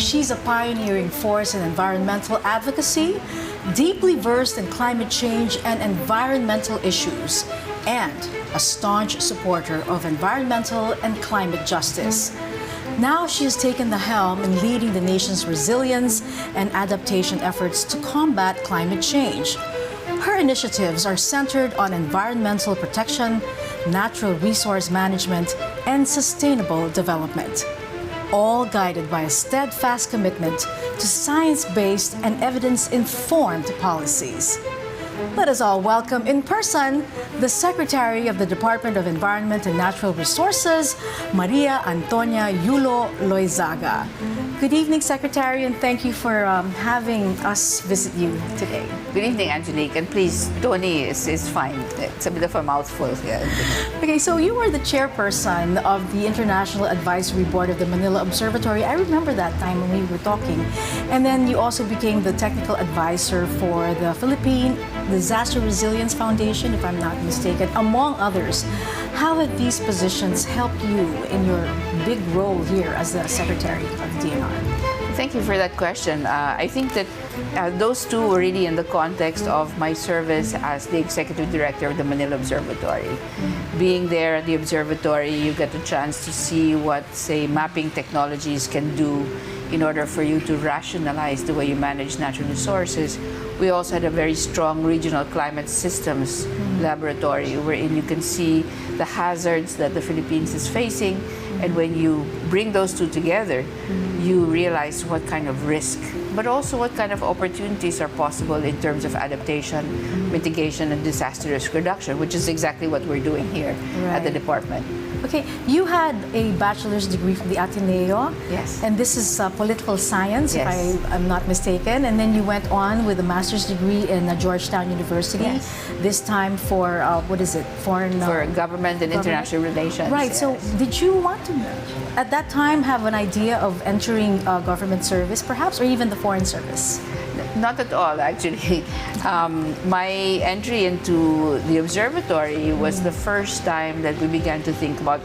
She's a pioneering force in environmental advocacy, deeply versed in climate change and environmental issues, and a staunch supporter of environmental and climate justice. Now she has taken the helm in leading the nation's resilience and adaptation efforts to combat climate change. Her initiatives are centered on environmental protection, natural resource management, and sustainable development, all guided by a steadfast commitment to science-based and evidence-informed policies. Let us all welcome in person the Secretary of the Department of Environment and Natural Resources, Maria Antonia Yulo Loizaga. Good evening, Secretary, and thank you for having us visit you today. Good evening, Angelique, and please, Tony is fine. It's a bit of a mouthful. Yeah. Okay, so you were the chairperson of the International Advisory Board of the Manila Observatory. I remember that time when we were talking. And then you also became the technical advisor for the Philippine Disaster Resilience Foundation, if I'm not mistaken, among others. How have these positions helped you in your big role here as the Secretary of the DENR? Thank you for that question. I think that those two were really in the context of my service as the Executive Director of the Manila Observatory. Being there at the observatory, you get a chance to see what, say, mapping technologies can do in order for you to rationalize the way you manage natural resources. We also had a very strong regional climate systems laboratory wherein you can see the hazards that the Philippines is facing, and when you bring those two together, you realize what kind of risk, but also what kind of opportunities are possible in terms of adaptation, mitigation, and disaster risk reduction, which is exactly what we're doing here at the department. Okay, you had a bachelor's degree from the Ateneo. Yes. And this is political science, Yes. if I'm not mistaken. And then you went on with a master's degree in Georgetown University. Yes. This time for, what is it, foreign... For government and international relations. Right, yes. so did you want to, at that time, have an idea of entering government service, perhaps, or even the foreign service? Not at all, actually. My entry into the observatory was the first time that we began to think about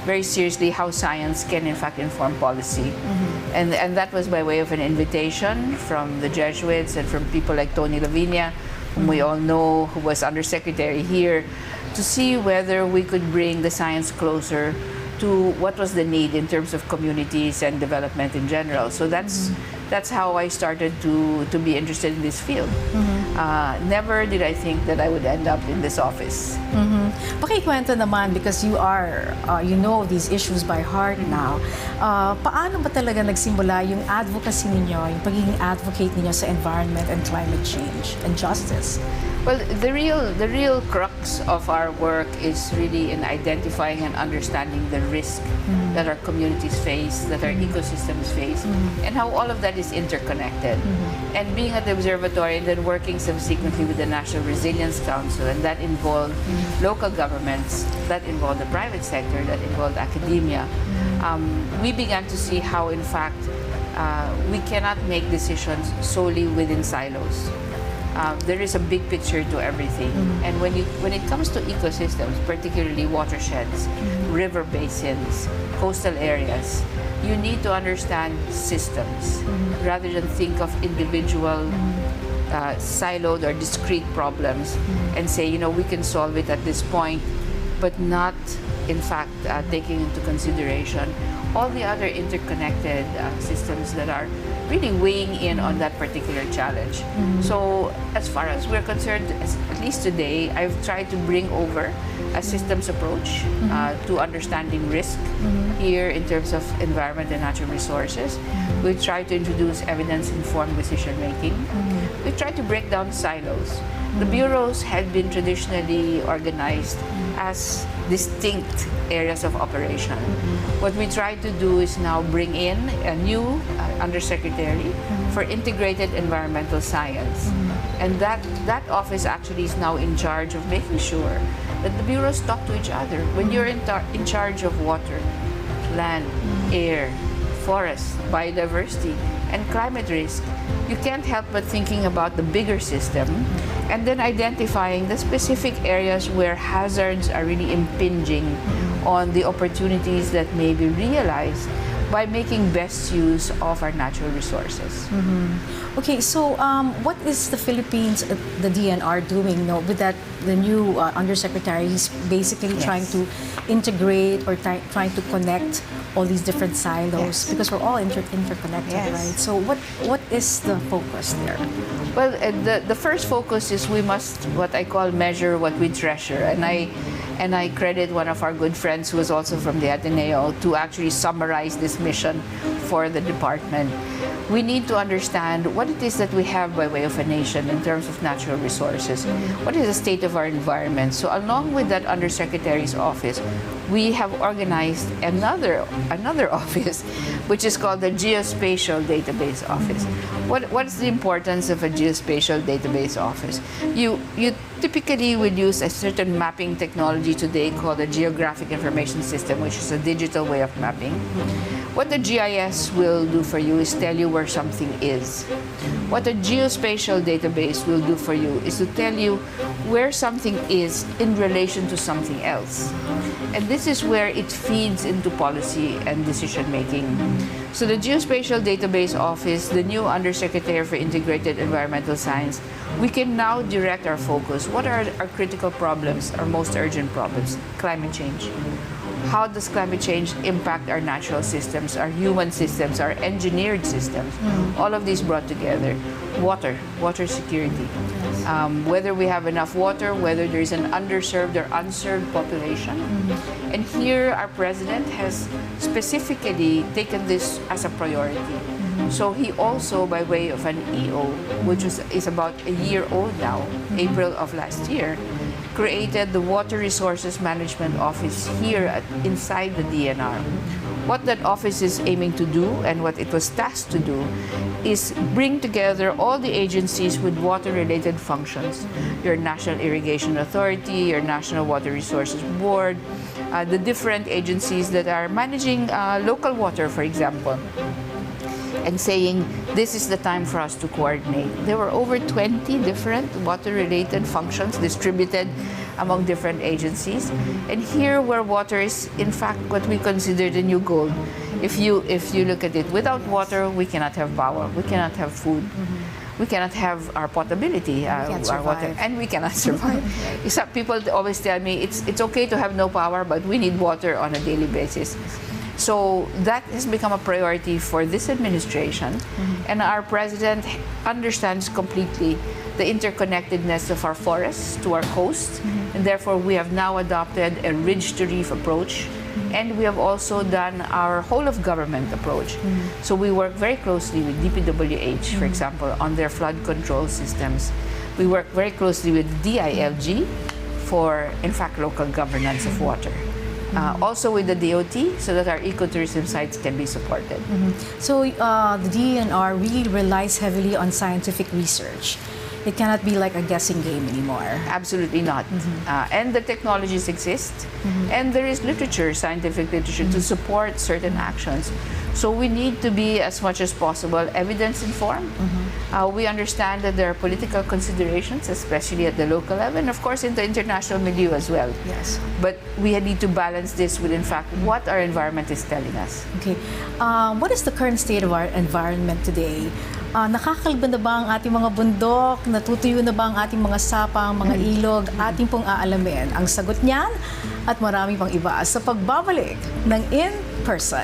very seriously how science can in fact inform policy. And that was by way of an invitation from the Jesuits and from people like Tony Lavinia, whom we all know, who was undersecretary here, to see whether we could bring the science closer to what was the need in terms of communities and development in general. So that's how I started to be interested in this field. Never did I think that I would end up in this office. Pakikwento naman, because you are, you know these issues by heart now. Paano ba talaga nagsimula yung advocacy ninyo, yung pagiging advocate ninyo sa environment and climate change and justice? Well, the real crux of our work is really in identifying and understanding the risk that our communities face, that our ecosystems face, and how all of that is interconnected. And being at the observatory and then working subsequently with the National Resilience Council, and that involved local governments, that involved the private sector, that involved academia, we began to see how, in fact, we cannot make decisions solely within silos. There is a big picture to everything. And when it comes to ecosystems, particularly watersheds, river basins, coastal areas, you need to understand systems rather than think of individual siloed or discrete problems and say, you know, we can solve it at this point, but not, in fact, taking into consideration all the other interconnected systems that are really weighing in on that particular challenge. So as far as we're concerned, at least today, I've tried to bring over a systems approach to understanding risk here in terms of environment and natural resources. We've tried to introduce evidence-informed decision-making. We've tried to break down silos. The bureaus had been traditionally organized as distinct areas of operation. What we try to do is now bring in a new undersecretary for integrated environmental science. And that office actually is now in charge of making sure that the bureaus talk to each other. When you're in charge of water, land, air, forest, biodiversity, and climate risk, you can't help but thinking about the bigger system and then identifying the specific areas where hazards are really impinging on the opportunities that may be realized by making best use of our natural resources. Okay, so what is the Philippines, the DNR doing with that, the new undersecretary? He's basically trying to integrate or trying to connect all these different silos because we're all interconnected, right? So what is the focus there? Well, the first focus is we must, what I call, measure what we treasure. And I credit one of our good friends who is also from the Ateneo to actually summarize this mission for the department. We need to understand what it is that we have by way of a nation in terms of natural resources. What is the state of our environment? So along with that Undersecretary's office, we have organized another office, which is called the Geospatial Database Office. What's the importance of a geospatial database office? You typically would use a certain mapping technology today called the Geographic Information System, which is a digital way of mapping. What the GIS will do for you is tell you where something is. What a geospatial database will do for you is to tell you where something is in relation to something else. And this is where it feeds into policy and decision making. So the Geospatial Database Office, the new Undersecretary for Integrated Environmental Science, we can now direct our focus. What are our critical problems, our most urgent problems? Climate change. How does climate change impact our natural systems, our human systems, our engineered systems? All of these brought together. Water security. Whether we have enough water, whether there is an underserved or unserved population. And here our president has specifically taken this as a priority. So he also, by way of an EO, which is about a year old now, April of last year, created the Water Resources Management Office here inside the DNR. What that office is aiming to do and what it was tasked to do is bring together all the agencies with water-related functions. Your National Irrigation Authority, your National Water Resources Board, the different agencies that are managing local water, for example, and saying, this is the time for us to coordinate. There were over 20 different water-related functions distributed among different agencies. And here where water is, in fact, what we consider the new gold. If you look at it, without water, we cannot have power, we cannot have food. We cannot have our potability, our water, and we cannot survive. Some people always tell me, it's okay to have no power, but we need water on a daily basis. So that has become a priority for this administration, and our president understands completely the interconnectedness of our forests to our coast, and therefore we have now adopted a ridge-to-reef approach, and we have also done our whole-of-government approach. So we work very closely with DPWH, for example, on their flood control systems. We work very closely with DILG for, in fact, local governance of water. Also with the DOT, so that our ecotourism sites can be supported. So the DENR really relies heavily on scientific research. It cannot be like a guessing game anymore. Absolutely not. And the technologies exist, and there is literature, scientific literature, to support certain actions. So we need to be, as much as possible, evidence-informed. We understand that there are political considerations, especially at the local level, and of course in the international milieu as well. Yes. But we need to balance this with, in fact, what our environment is telling us. Okay. What is the current state of our environment today? Nakakalba na ba ang ating mga bundok? Natutuyo na ba ang ating mga sapang, mga ilog? Ating pong aalamin ang sagot niyan at marami pang iba sa pagbabalik ng In Person.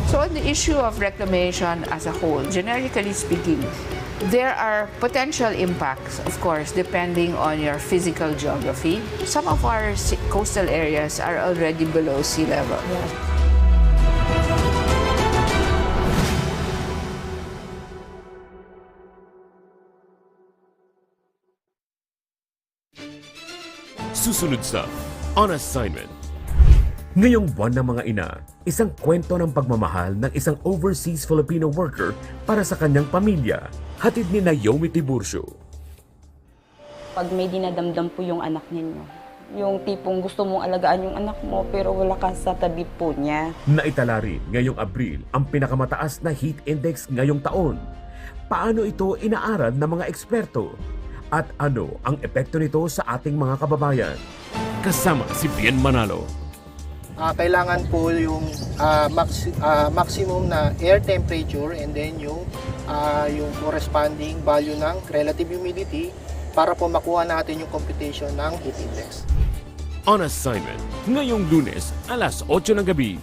So on the issue of reclamation as a whole, generically speaking, there are potential impacts, of course, depending on your physical geography. Some of our coastal areas are already below sea level. Susunod sa On Assignment. Ngayong buwan ng mga ina, isang kwento ng pagmamahal ng isang overseas Filipino worker para sa kanyang pamilya. Hatid ni Naomi Tiburcio. Pag may dinadamdam po yung anak ninyo, yung tipong gusto mong alagaan yung anak mo pero wala ka sa tabi po niya. Naitala rin ngayong Abril ang pinakamataas na heat index ngayong taon. Paano ito inaaral ng mga eksperto? At ano ang epekto nito sa ating mga kababayan? Kasama si Bien Manalo. kailangan po yung maximum na air temperature and then yung corresponding value ng relative humidity para po makuha natin yung computation ng heat index. On assignment, ngayong Lunes, alas 8 ng gabi,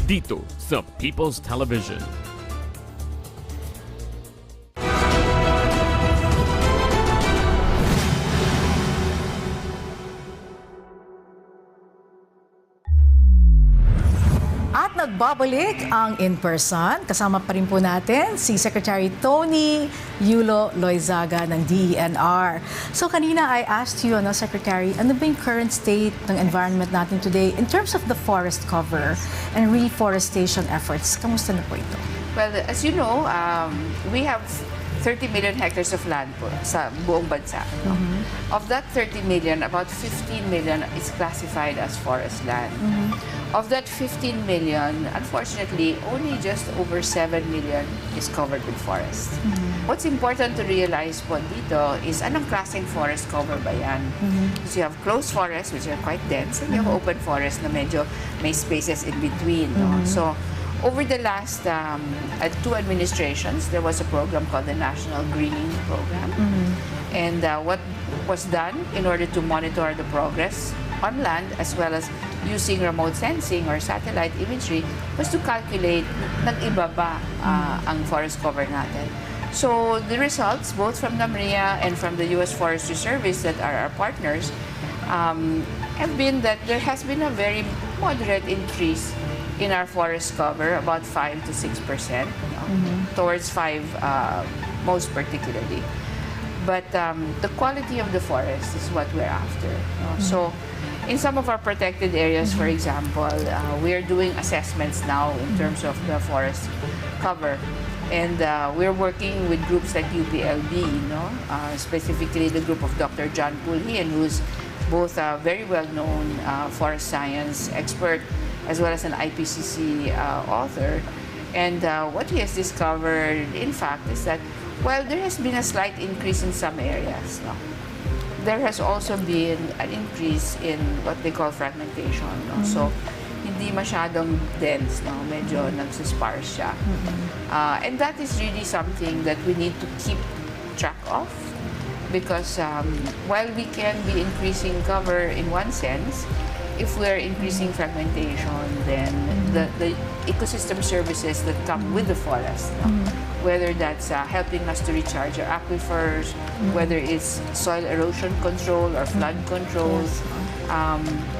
dito sa People's Television. At nagbabalik ang in-person. Kasama pa rin po natin si Secretary Tony Yulo Loizaga ng DENR. So kanina I asked you, Secretary, ano ba yung current state ng environment natin today in terms of the forest cover and reforestation efforts? Kamusta na po ito? Well, as you know, we have 30 million hectares of land po sa buong bansa. No? Of that 30 million, about 15 million is classified as forest land. Of that 15 million, unfortunately, only just over 7 million is covered with forest. What's important to realize po dito is anong klaseng forest cover ba yan? Because you have closed forests, which are quite dense, and you have open forest na medyo may spaces in between. No? So, over the last 2 administrations, there was a program called the National Greening Program. And what was done in order to monitor the progress on land as well as using remote sensing or satellite imagery was to calculate nag-iba ba ang forest cover natin. So the results, both from NAMRIA and from the U.S. Forestry Service that are our partners, have been that there has been a very moderate increase in our forest cover, about 5 to 6%, towards 5 most particularly. But the quality of the forest is what we're after. So in some of our protected areas, for example, we are doing assessments now in terms of the forest cover. And we're working with groups like UPLB, specifically the group of Dr. John Pulhian, who's both a very well-known forest science expert as well as an IPCC author. And what he has discovered, in fact, is that while there has been a slight increase in some areas, there has also been an increase in what they call fragmentation. So, hindi masyadong dense, medyo nagsisparse siya. And that is really something that we need to keep track of because while we can be increasing cover in one sense, if we're increasing fragmentation, then the ecosystem services that come with the forest, whether that's helping us to recharge our aquifers, whether it's soil erosion control or flood controls,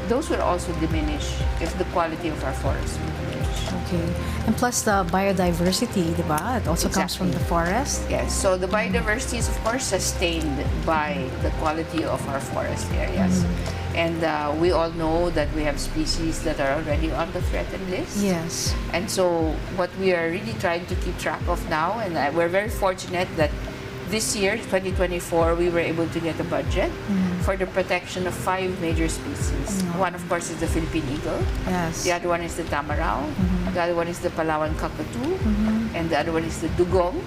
those will also diminish if the quality of our forests will diminish. Okay. And plus the biodiversity, di ba? It also comes from the forest. Yes. So the biodiversity is, of course, sustained by the quality of our forest areas. And we all know that we have species that are already on the threatened list. Yes. And so what we are really trying to keep track of now, and we're very fortunate that this year, 2024, we were able to get a budget for the protection of 5 major species. One, of course, is the Philippine eagle. Yes. The other one is the tamarao. The other one is the Palawan cockatoo. And the other one is the dugong.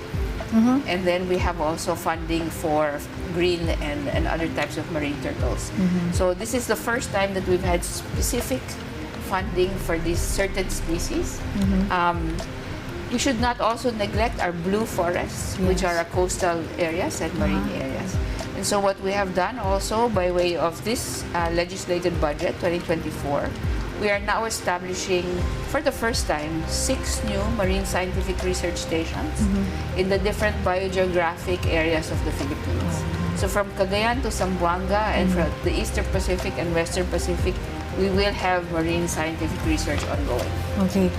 And then we have also funding for green and other types of marine turtles. So this is the first time that we've had specific funding for these certain species. We should not also neglect our blue forests, which are our coastal areas and marine areas. And so what we have done also by way of this legislated budget, 2024, we are now establishing, for the first time, 6 new marine scientific research stations in the different biogeographic areas of the Philippines. So from Cagayan to Zamboanga and from the Eastern Pacific and Western Pacific, we will have marine scientific research ongoing. Okay.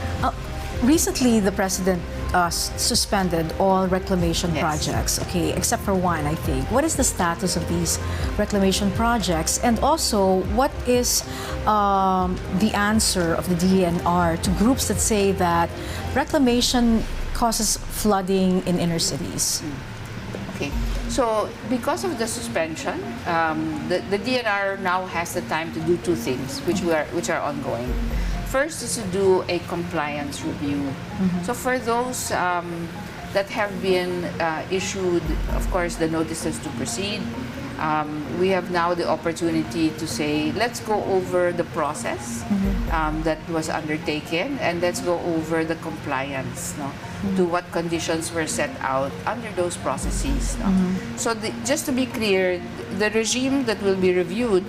Recently, the President suspended all reclamation projects, okay, except for one, I think. What is the status of these reclamation projects? And also, what is the answer of the DENR to groups that say that reclamation causes flooding in inner cities? Okay, so because of the suspension, the DENR now has the time to do 2 things, which are ongoing. First is to do a compliance review. So for those that have been issued, of course, the notices to proceed, we have now the opportunity to say, let's go over the process that was undertaken, and let's go over the compliance, no, to what conditions were set out under those processes. No? So just to be clear, the regime that will be reviewed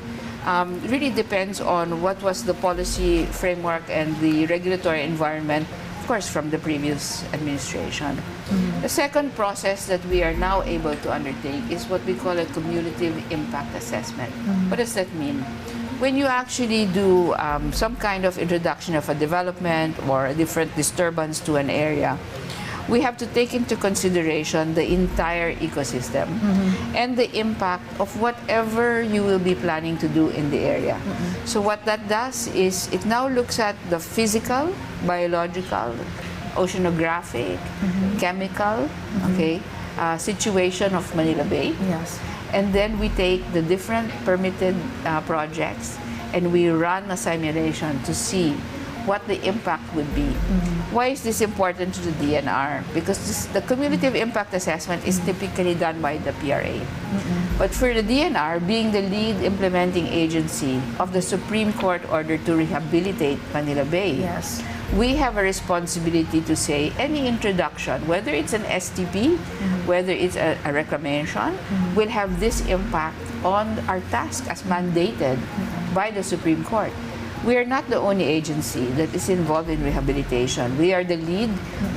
really depends on what was the policy framework and the regulatory environment, of course, from the previous administration. The second process that we are now able to undertake is what we call a cumulative impact assessment. What does that mean? When you actually do some kind of introduction of a development or a different disturbance to an area, we have to take into consideration the entire ecosystem and the impact of whatever you will be planning to do in the area. So what that does is it now looks at the physical, biological, oceanographic, chemical, situation of Manila Bay. Yes. And then we take the different permitted projects and we run a simulation to see what the impact would be. Why is this important to the DENR? Because the cumulative impact assessment is typically done by the PRA. But for the DENR, being the lead implementing agency of the Supreme Court order to rehabilitate Manila Bay, Yes. we have a responsibility to say any introduction, whether it's an STP, whether it's a reclamation, will have this impact on our task as mandated by the Supreme Court. We are not the only agency that is involved in rehabilitation. We are the lead,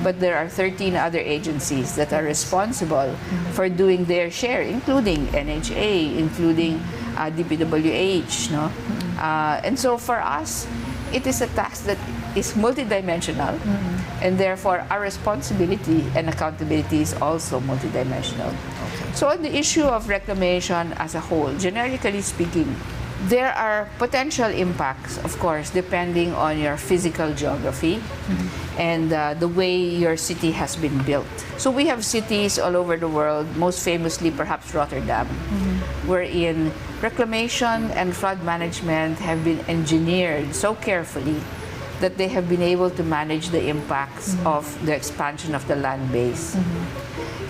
but there are 13 other agencies that are responsible for doing their share, including NHA, including DPWH. No? And so for us, it is a task that is multidimensional, and therefore our responsibility and accountability is also multidimensional. So on the issue of reclamation as a whole, generically speaking, there are potential impacts, of course, depending on your physical geography and the way your city has been built. So we have cities all over the world, most famously perhaps Rotterdam, wherein reclamation and flood management have been engineered so carefully that they have been able to manage the impacts of the expansion of the land base.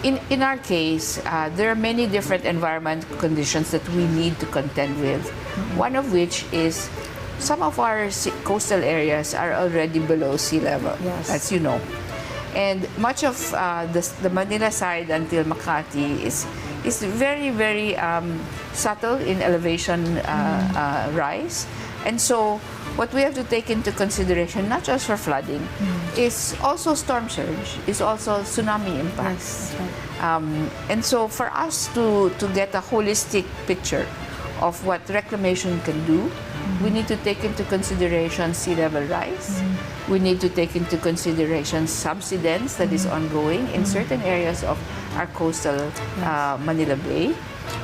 In our case, there are many different environmental conditions that we need to contend with. One of which is some of our coastal areas are already below sea level, as you know. And much of the Manila side until Makati is very, very subtle in elevation rise. And so what we have to take into consideration, not just for flooding, is also storm surge, is also tsunami impacts. Yes, right. And so for us to get a holistic picture of what reclamation can do, we need to take into consideration sea level rise. We need to take into consideration subsidence that is ongoing in certain areas of our coastal Manila Bay.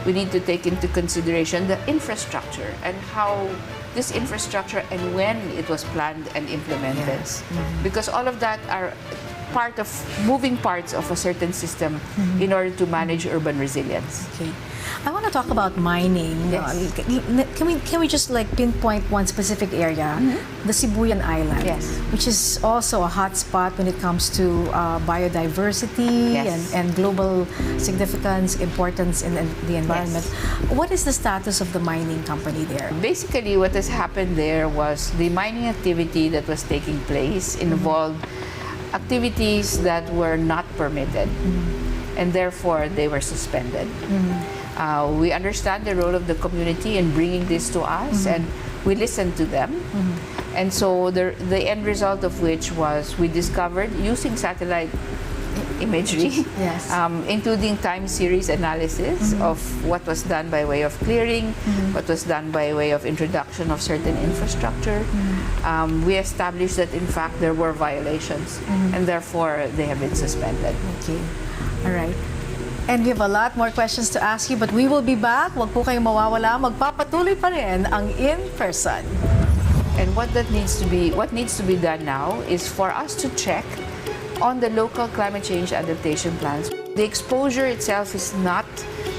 We need to take into consideration the infrastructure and how this infrastructure and when it was planned and implemented. Yes. Because all of that are part of moving parts of a certain system in order to manage urban resilience. Okay. I want to talk about mining. Yes. Can we just like pinpoint one specific area, the Sibuyan Island, Yes. which is also a hot spot when it comes to biodiversity Yes. and global significance, importance in the environment. Yes. What is the status of the mining company there? Basically, what has happened there was the mining activity that was taking place involved activities that were not permitted, and therefore they were suspended. We understand the role of the community in bringing this to us, and we listened to them. And so the end result of which was we discovered, using satellite imagery, Yes. including time series analysis of what was done by way of clearing, what was done by way of introduction of certain infrastructure. We established that in fact there were violations, and therefore they have been suspended. Okay. All right. And we have a lot more questions to ask you, but we will be back. Huwag po kayong mawawala. Magpapatuloy pa rin ang in-person. And what needs to be done now is for us to check on the local climate change adaptation plans. The exposure itself is not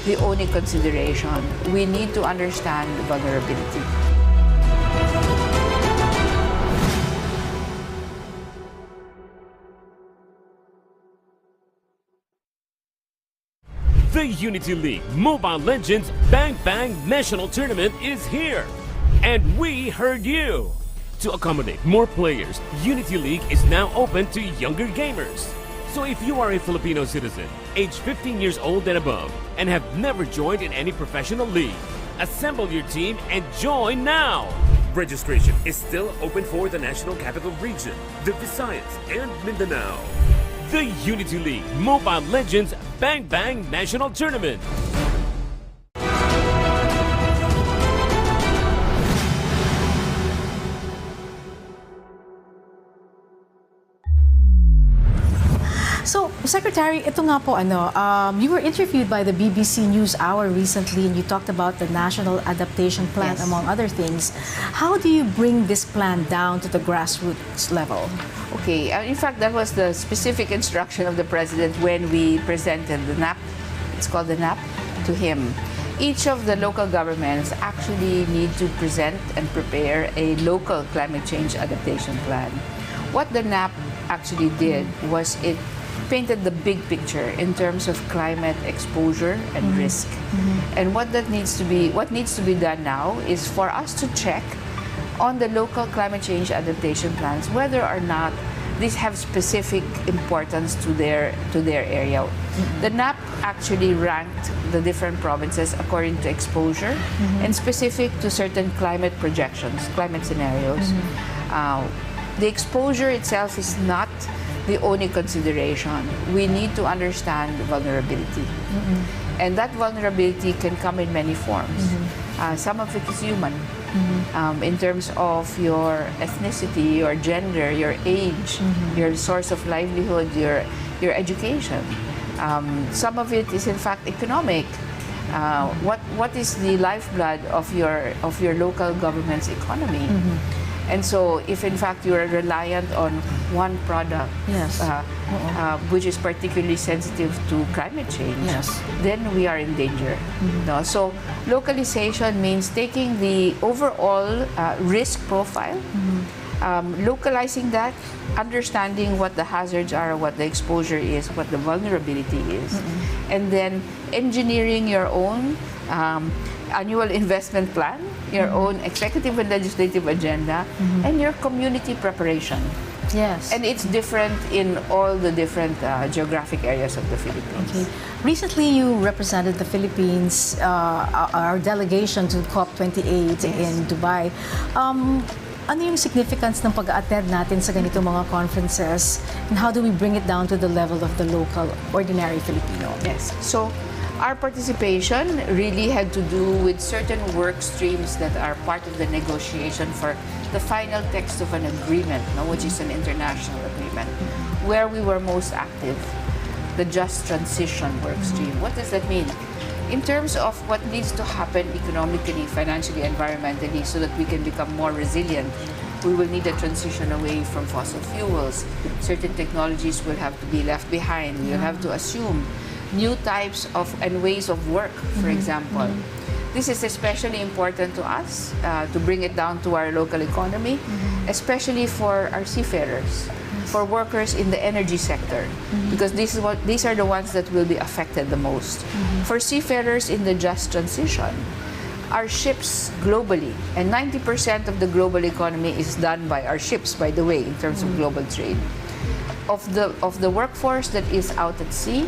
the only consideration. We need to understand the vulnerability. The Unity League Mobile Legends Bang Bang National Tournament is here. And we heard you. To accommodate more players, Unity League is now open to younger gamers. So if you are a Filipino citizen, aged 15 years old and above, and have never joined in any professional league, assemble your team and join now. Registration is still open for the National Capital Region, the Visayas, and Mindanao. The Unity League Mobile Legends Bang Bang National Tournament. So, Secretary, ito nga po, you were interviewed by the BBC News Hour recently and you talked about the National Adaptation Plan, Yes. among other things. How do you bring this plan down to the grassroots level? Okay, in fact, that was the specific instruction of the President when we presented the NAP, it's called the NAP, to him. Each of the local governments actually need to present and prepare a local climate change adaptation plan. What the NAP actually did was it painted the big picture in terms of climate exposure and risk. And what needs to be done now is for us to check on the local climate change adaptation plans whether or not these have specific importance to their area. The NAP actually ranked the different provinces according to exposure and specific to certain climate projections, climate scenarios. The exposure itself is not the only consideration. We need to understand vulnerability. And that vulnerability can come in many forms. Some of it is human, in terms of your ethnicity, your gender, your age, your source of livelihood, your education. Some of it is in fact economic. What is the lifeblood of your local government's economy? And so, if in fact you are reliant on one product, which is particularly sensitive to climate change, then we are in danger. No? So, localization means taking the overall risk profile, localizing that, understanding what the hazards are, what the exposure is, what the vulnerability is, and then engineering your own annual investment plan, your own executive and legislative agenda, and your community preparation. Yes. And it's different in all the different geographic areas of the Philippines. Okay. Recently, you represented the Philippines, our delegation to COP28 in Dubai. Ano yung significance ng pag-attend natin sa ganito mga conferences, and how do we bring it down to the level of the local, ordinary Filipino? Yes. So, our participation really had to do with certain work streams that are part of the negotiation for the final text of an agreement, which is an international agreement, where we were most active, the just transition work stream. What does that mean? In terms of what needs to happen economically, financially, environmentally, so that we can become more resilient, we will need a transition away from fossil fuels. Certain technologies will have to be left behind. We'll have to assume new types of and ways of work, for example. This is especially important to us to bring it down to our local economy, especially for our seafarers, for workers in the energy sector, because these are the ones that will be affected the most. For seafarers in the just transition, our ships globally, and 90% of the global economy is done by our ships, by the way, in terms of global trade. Of the workforce that is out at sea,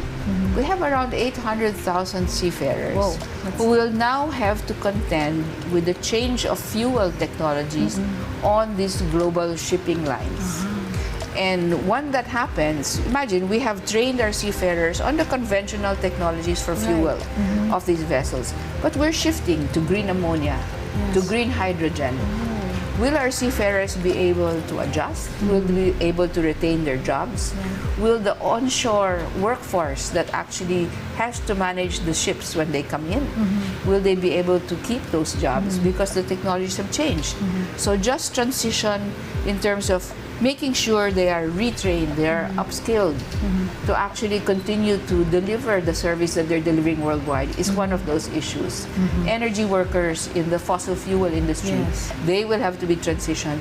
we have around 800,000 seafarers who will now have to contend with the change of fuel technologies on these global shipping lines. And when that happens, imagine we have trained our seafarers on the conventional technologies for fuel of these vessels, but we're shifting to green ammonia, to green hydrogen. Will our seafarers be able to adjust? Will they be able to retain their jobs? Will the onshore workforce that actually has to manage the ships when they come in, will they be able to keep those jobs because the technologies have changed? So just transition in terms of making sure they are retrained, they are upskilled to actually continue to deliver the service that they're delivering worldwide is one of those issues. Energy workers in the fossil fuel industry, they will have to be transitioned.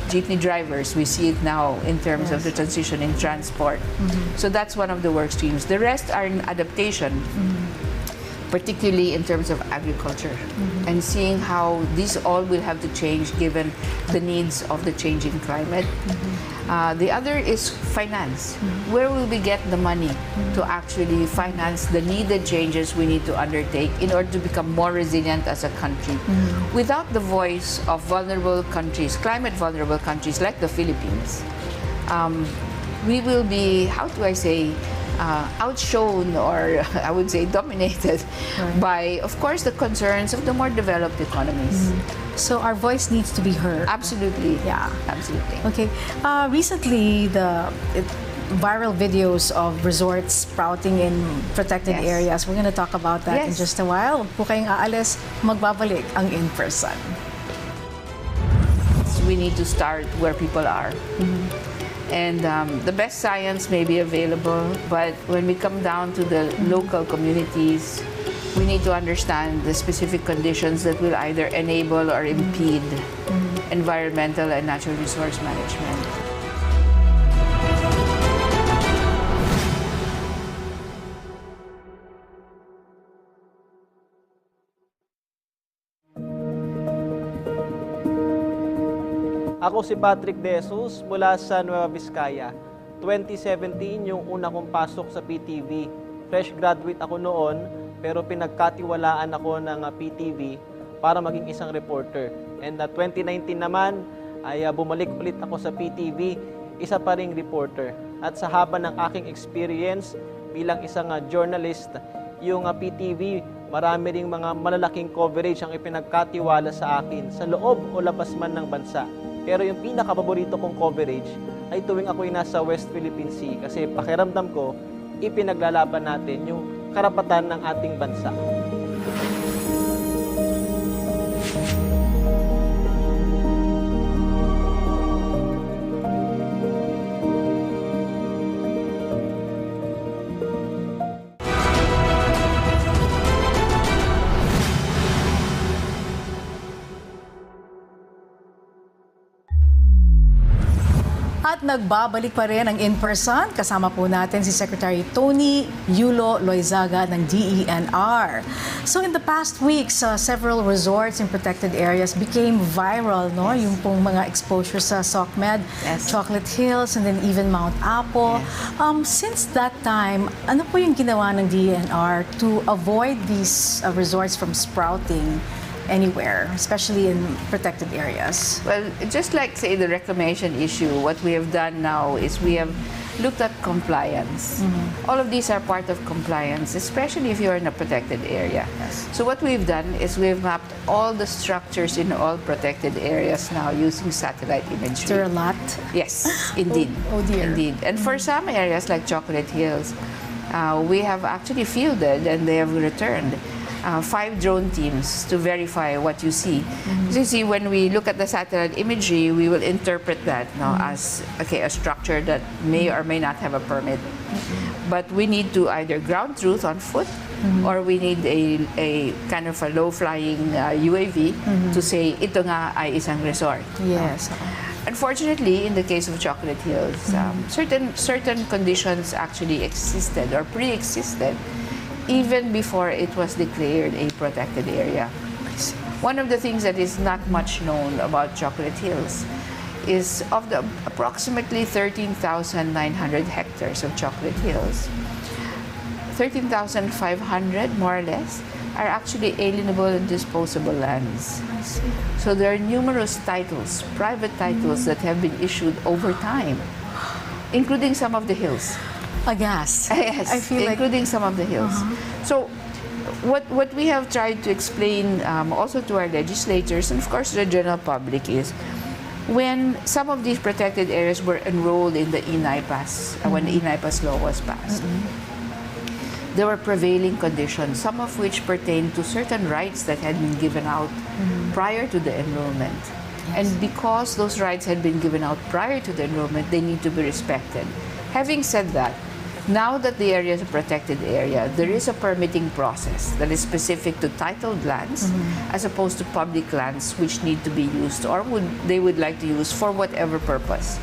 Jeepney drivers, we see it now in terms of the transition in transport. So that's one of the work streams. The rest are in adaptation. particularly in terms of agriculture, and seeing how these all will have to change given the needs of the changing climate. The other is finance. Where will we get the money to actually finance the needed changes we need to undertake in order to become more resilient as a country? Without the voice of vulnerable countries, climate vulnerable countries like the Philippines, we will be, how do I say, outshone, or I would say dominated by, of course, the concerns of the more developed economies. So our voice needs to be heard. Absolutely. Yeah. Absolutely. Okay. Recently, viral videos of resorts sprouting in protected Yes. areas. We're going to talk about that in Yes. just a while. Huwag po kayong aalis, magbabalik ang In Person. We need to start where people are. And the best science may be available, but when we come down to the local communities, we need to understand the specific conditions that will either enable or impede environmental and natural resource management. Ako si Patrick De Jesus mula sa Nueva Vizcaya. 2017 yung una kong pasok sa PTV. Fresh graduate ako noon, pero pinagkatiwalaan ako ng PTV para maging isang reporter. And 2019 naman ay bumalik ulit ako sa PTV, isa pa ring reporter. At sa haba ng aking experience bilang isang journalist, yung PTV, marami ring mga malalaking coverage ang ipinagkatiwala sa akin sa loob o labas man ng bansa. Pero yung pinaka-paborito kong coverage ay tuwing ako'y nasa West Philippine Sea kasi pakiramdam ko, ipinaglalaban natin yung karapatan ng ating bansa. At nagbabalik pa rin ang In Person. Kasama po natin si Secretary Tony Yulo Loizaga ng DENR. So in the past weeks, several resorts in protected areas became viral, no? Yung pong mga exposure sa SOCMED, Yes. Chocolate Hills, and then even Mount Apo. Since that time, ano po yung ginawa ng DENR to avoid these resorts from sprouting anywhere, especially in protected areas? Well, just like, say, the reclamation issue, what we have done now is we have looked at compliance. All of these are part of compliance, especially if you're in a protected area. Yes. So what we've done is we've mapped all the structures in all protected areas now using satellite imagery. Is there a lot? Yes, indeed. Oh dear. Indeed. And for some areas like Chocolate Hills, we have actually fielded and they have returned 5 drone teams to verify what you see. So you see, when we look at the satellite imagery, we will interpret that now as, okay, a structure that may or may not have a permit. But we need to either ground truth on foot, or we need a kind of a low-flying UAV to say, ito nga ay isang resort. Yes. Unfortunately, in the case of Chocolate Hills, certain conditions actually existed or pre-existed even before it was declared a protected area. One of the things that is not much known about Chocolate Hills is of the approximately 13,900 hectares of Chocolate Hills, 13,500 more or less are actually alienable and disposable lands. So there are numerous titles, private titles that have been issued over time, including some of the hills. Aghast. Yes, I feel including some of the hills. So what we have tried to explain also to our legislators and of course to the general public is when some of these protected areas were enrolled in the ENIPAS, when the ENIPAS law was passed, there were prevailing conditions, some of which pertain to certain rights that had been given out prior to the enrollment. And because those rights had been given out prior to the enrollment, they need to be respected. Having said that, now that the area is a protected area, there is a permitting process that is specific to titled lands as opposed to public lands which need to be used or they would like to use for whatever purpose.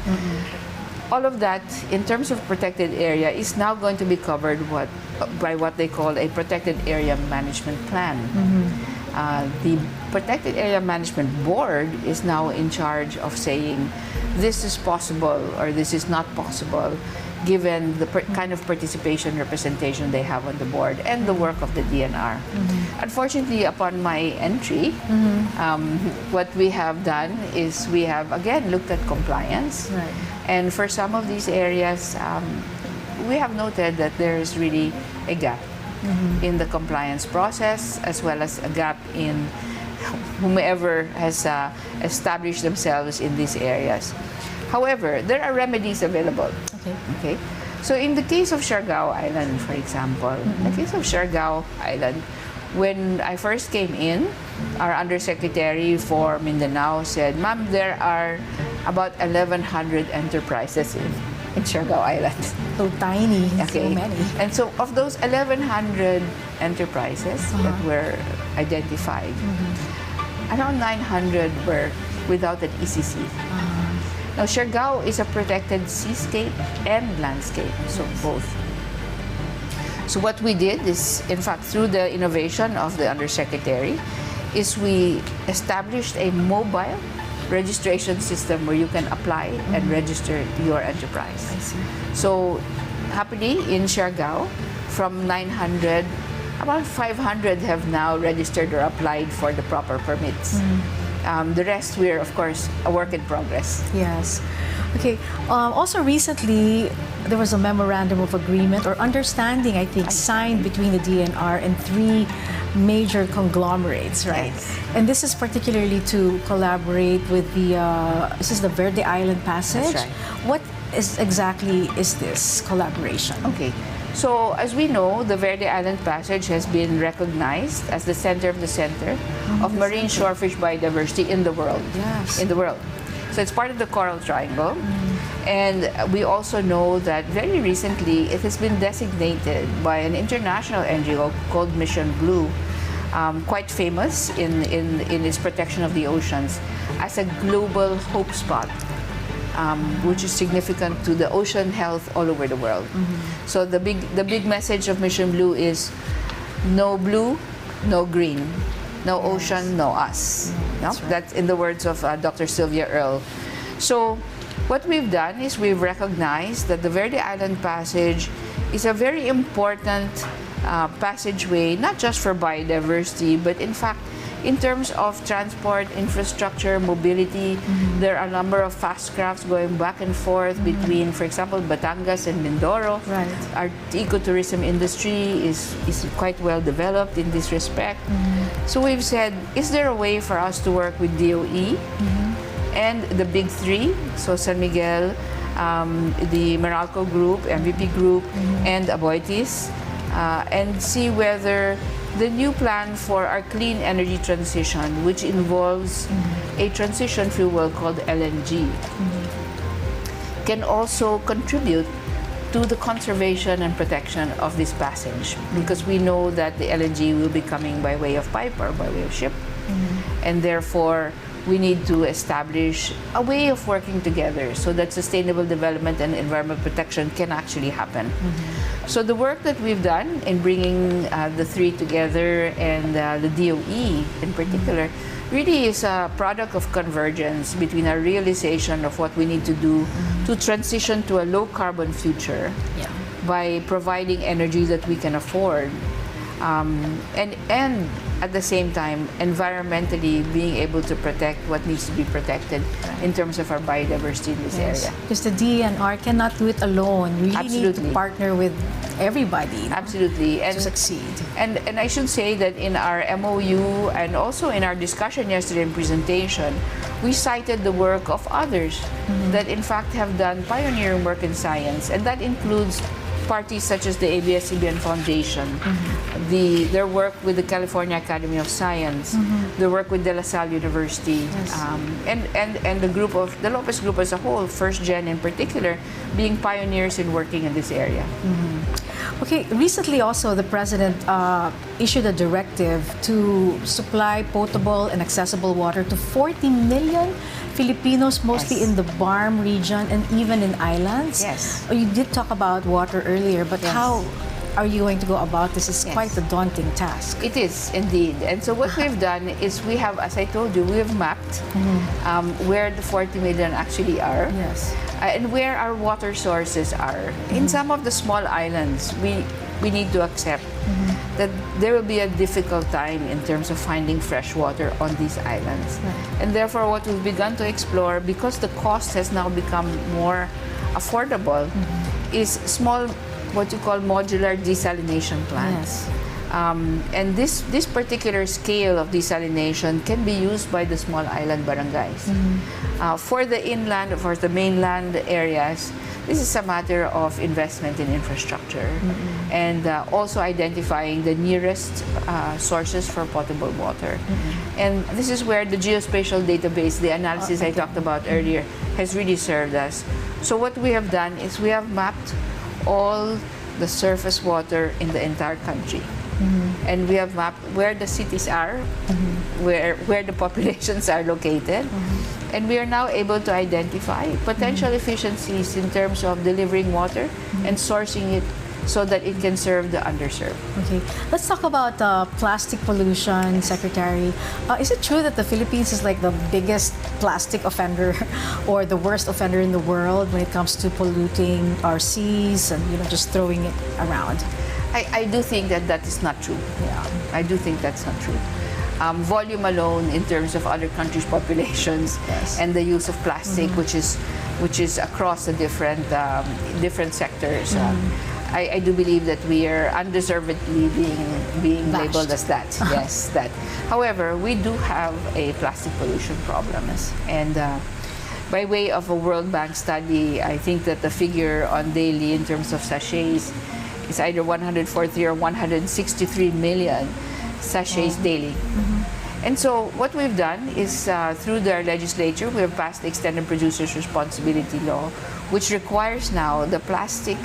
all of that, in terms of protected area, is now going to be covered by what they call a protected area management plan. The Protected Area Management Board is now in charge of saying this is possible or this is not possible, given the kind of participation representation they have on the board and the work of the DNR. Unfortunately, upon my entry, what we have done is we have again looked at compliance. Right. And for some of these areas, we have noted that there is really a gap in the compliance process, as well as a gap in whomever has established themselves in these areas. However, there are remedies available. Okay. So in the case of Siargao Island, for example, in the case of Siargao Island, when I first came in, our Undersecretary for Mindanao said, "Ma'am, there are about 1,100 enterprises in Siargao Island." So tiny, Okay. so many. And so of those 1,100 enterprises that were identified, around 900 were without an ECC. Now, Siargao is a protected seascape and landscape, so both. So what we did is, in fact, through the innovation of the Undersecretary, is we established a mobile registration system where you can apply and register your enterprise. I see. So, happily, in Siargao, from 900, about 500 have now registered or applied for the proper permits. The rest, we're, of course, a work in progress. Yes. Okay. Also, recently, there was a memorandum of agreement or understanding, I think, signed between the DNR and 3 major conglomerates, right? Yes. And this is particularly to collaborate with this is the Verde Island Passage. That's right. What exactly is this collaboration? Okay. So, as we know, the Verde Island Passage has been recognized as the center of of marine shorefish biodiversity in the world. Yes. In the world. So, it's part of the Coral Triangle. And we also know that very recently it has been designated by an international NGO called Mission Blue, quite famous in its protection of the oceans, as a global hope spot. Which is significant to the ocean health all over the world. So the big message of Mission Blue is no blue, no green, no ocean, no us. No? That's in the words of Dr. Sylvia Earle. So what we've done is we've recognized that the Verde Island Passage is a very important passageway, not just for biodiversity, but in fact, in terms of transport, infrastructure, mobility, there are a number of fast crafts going back and forth between, for example, Batangas and Mindoro. Right. Our ecotourism industry is quite well developed in this respect. So we've said, is there a way for us to work with DOE and the big 3, so San Miguel, the Meralco Group, MVP Group, and Aboitiz, and see whether the new plan for our clean energy transition, which involves a transition fuel called LNG, can also contribute to the conservation and protection of this passage, because we know that the LNG will be coming by way of pipe or by way of ship, and therefore we need to establish a way of working together so that sustainable development and environment protection can actually happen. So the work that we've done in bringing the 3 together and the DOE in particular really is a product of convergence between our realization of what we need to do to transition to a low carbon future by providing energy that we can afford, and at the same time environmentally being able to protect what needs to be protected in terms of our biodiversity in this area. Because the DNR cannot do it alone. We really need to partner with everybody Absolutely. to succeed. And I should say that in our MOU and also in our discussion yesterday in presentation, we cited the work of others that in fact have done pioneering work in science, and that includes parties such as the ABS-CBN Foundation, their work with the California Academy of Science, their work with De La Salle University, and the group of the Lopez Group as a whole, First Gen in particular, being pioneers in working in this area. Okay, recently also the president issued a directive to supply potable and accessible water to 40 million Filipinos, mostly Yes. in the Barm region and even in islands. Yes. You did talk about water earlier, but Yes. how are you going to go about this? It's Yes. quite a daunting task. It is indeed. And so what we've done is we have, as I told you, we have mapped where the 40 million actually are. Yes. And where our water sources are. In some of the small islands, we need to accept that there will be a difficult time in terms of finding fresh water on these islands. And therefore, what we've begun to explore, because the cost has now become more affordable, is small, what you call modular desalination plants. Yes. And this particular scale of desalination can be used by the small island barangays. For the inland, for the mainland areas, this is a matter of investment in infrastructure and also identifying the nearest sources for potable water. And this is where the geospatial database, the analysis I talked about earlier, has really served us. So what we have done is we have mapped all the surface water in the entire country. And we have mapped where the cities are, where the populations are located. And we are now able to identify potential efficiencies in terms of delivering water and sourcing it so that it can serve the underserved. Okay, let's talk about plastic pollution, Secretary. Is it true that the Philippines is like the biggest plastic offender or the worst offender in the world when it comes to polluting our seas and just throwing it around? I do think that is not true. Yeah. I do think that's not true. Volume alone, in terms of other countries' populations, Yes. and the use of plastic, which is across the different sectors. I do believe that we are undeservedly being Bashed. labeled as that. Yes, that. However, we do have a plastic pollution problem, and by way of a World Bank study, I think that the figure on daily in terms of sachets is either 143 or 163 million sachets daily. And so what we've done is through their legislature, we have passed the Extended Producers Responsibility Law, which requires now the plastic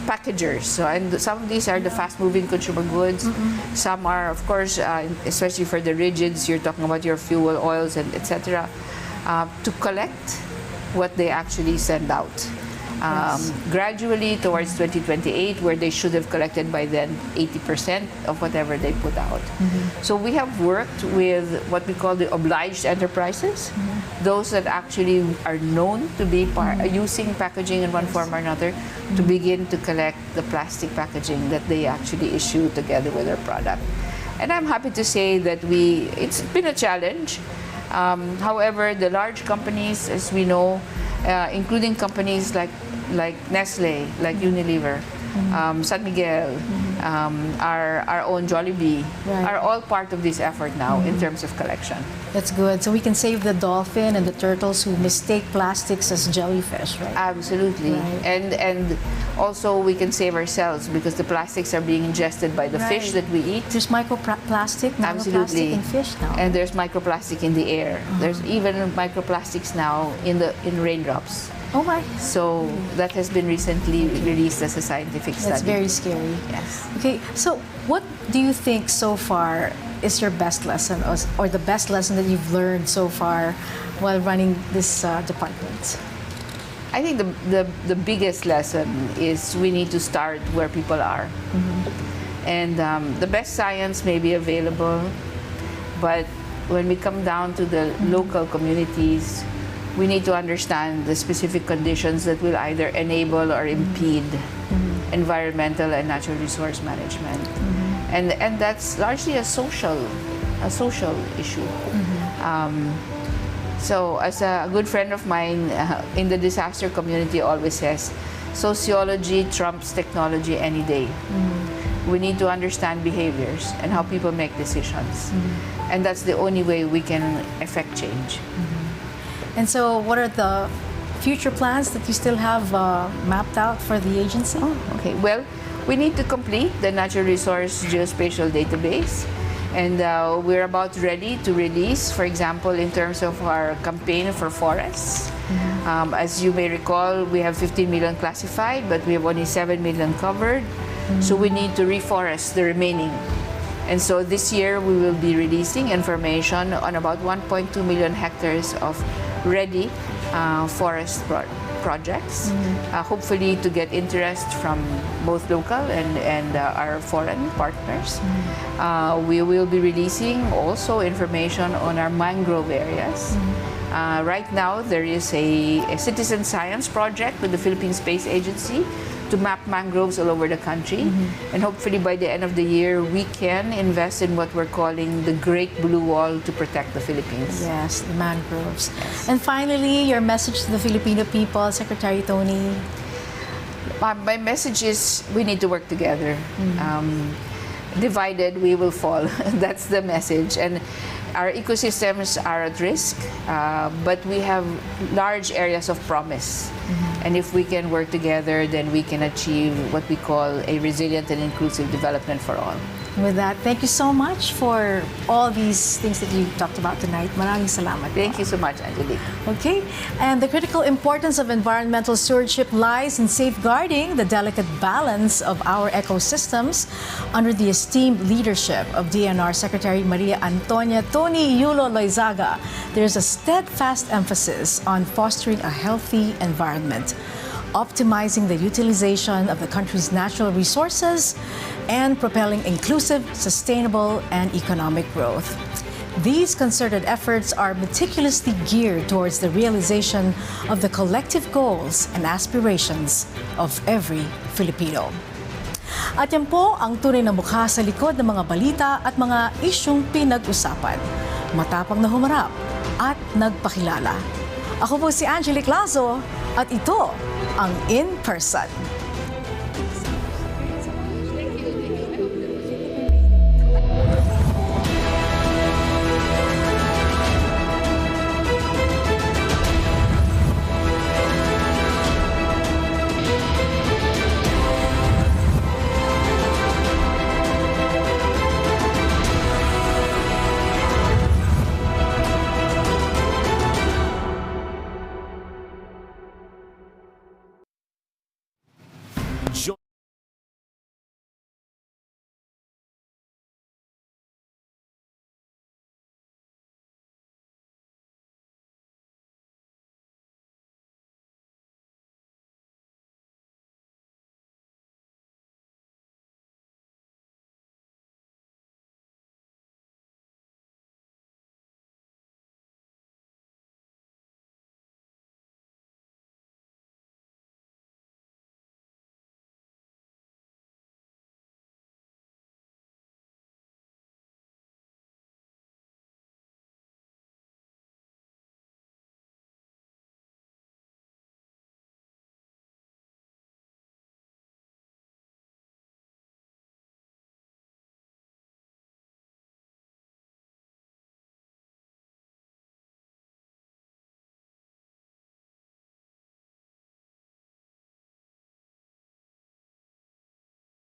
packagers. So, and some of these are the fast-moving consumer goods. Some are, of course, especially for the rigids, you're talking about your fuel oils and etc., to collect what they actually send out. Gradually towards 2028, where they should have collected by then 80% of whatever they put out. So we have worked with what we call the obliged enterprises, those that actually are known to be using packaging in one form or another, to begin to collect the plastic packaging that they actually issue together with their product. And I'm happy to say that it's been a challenge. However, the large companies, as we know, including companies like Nestle, like Unilever, San Miguel, our own Jollibee, Right. are all part of this effort now in terms of collection. That's good. So we can save the dolphin and the turtles who mistake plastics as jellyfish, right? Absolutely. Right. And also we can save ourselves because the plastics are being ingested by the fish Right. that we eat. There's microplastic, nanoplastic Absolutely. in fish now. And there's microplastic in the air. There's even microplastics now in raindrops. Oh my, So that has been recently released as a scientific study. that's very scary. Yes. Okay, so what do you think so far is your best lesson or the best lesson that you've learned so far while running this department? I think the biggest lesson is we need to start where people are. And the best science may be available, but when we come down to the local communities, we need to understand the specific conditions that will either enable or impede environmental and natural resource management. And that's largely a social issue. So as a good friend of mine in the disaster community always says, sociology trumps technology any day. We need to understand behaviors and how people make decisions. And that's the only way we can effect change. And so what are the future plans that you still have mapped out for the agency? Okay, well, we need to complete the natural resource geospatial database. And we're about ready to release, for example, in terms of our campaign for forests. As you may recall, we have 15 million classified, but we have only 7 million covered. So we need to reforest the remaining. And so this year we will be releasing information on about 1.2 million hectares of ready forest projects, hopefully to get interest from both local and our foreign partners. We will be releasing also information on our mangrove areas. Right now, there is a citizen science project with the Philippine Space Agency to map mangroves all over the country. And hopefully by the end of the year, we can invest in what we're calling the Great Blue Wall to protect the Philippines. Yes, the mangroves. And finally, your message to the Filipino people, Secretary Tony. My message is we need to work together. Divided, we will fall. That's the message. And our ecosystems are at risk, but we have large areas of promise. And if we can work together, then we can achieve what we call a resilient and inclusive development for all. With that, thank you so much for all these things that you talked about tonight. Maraming salamat. Thank you so much, Angelique. Okay, and the critical importance of environmental stewardship lies in safeguarding the delicate balance of our ecosystems under the esteemed leadership of DENR Secretary Maria Antonia Tony Yulo Loizaga. There's a steadfast emphasis on fostering a healthy environment, optimizing the utilization of the country's natural resources, and propelling inclusive, sustainable, and economic growth. These concerted efforts are meticulously geared towards the realization of the collective goals and aspirations of every Filipino. At yan po ang tunay na mukha sa likod ng mga balita at mga isyung pinag-usapan. Matapang na humarap at nagpakilala. Ako po si Angelique Lazo at ito ang In Person.